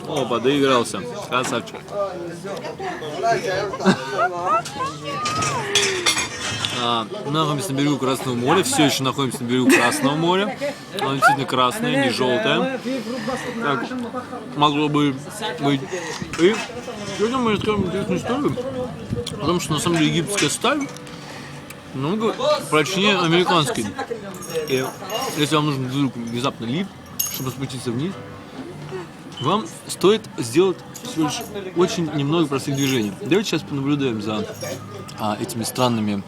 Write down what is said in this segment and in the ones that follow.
Опа, доигрался. Красавчик. Мы находимся на берегу Красного моря, все еще находимся на берегу Красного моря. Оно действительно красное, не желтое. Так могло бы быть. И сегодня мы расскажем интересную историю о том, что на самом деле египетская сталь намного прочнее американской. И если вам нужен вдруг внезапно лифт, чтобы спуститься вниз, вам стоит сделать всего лишь очень немного простых движений. Давайте сейчас понаблюдаем за этими странными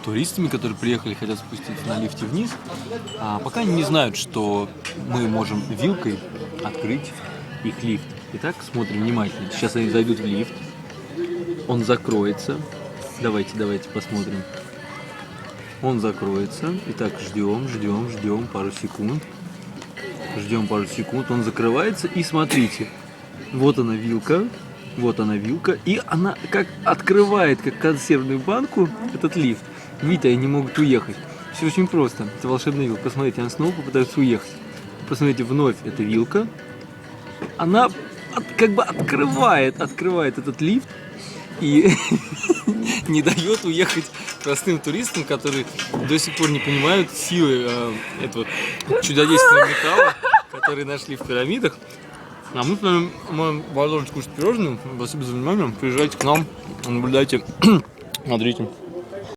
туристами, которые приехали, хотят спуститься на лифте вниз, пока они не знают, что мы можем вилкой открыть их лифт. Итак, смотрим внимательно. Сейчас они зайдут в лифт, он закроется. Давайте посмотрим. Он закроется. Итак, ждем пару секунд. Он закрывается, и смотрите, вот она вилка, и она как открывает, как консервную банку, этот лифт. Видите, они могут уехать. Все очень просто. Это волшебная вилка. Посмотрите, она снова попытается уехать. Посмотрите, вновь эта вилка. Она как бы открывает этот лифт и не дает уехать простым туристам, которые до сих пор не понимают силы этого чудодейственного металла, который нашли в пирамидах. А мы с вами можем продолжить кушать пирожные. Спасибо за внимание. Приезжайте к нам, наблюдайте, смотрите.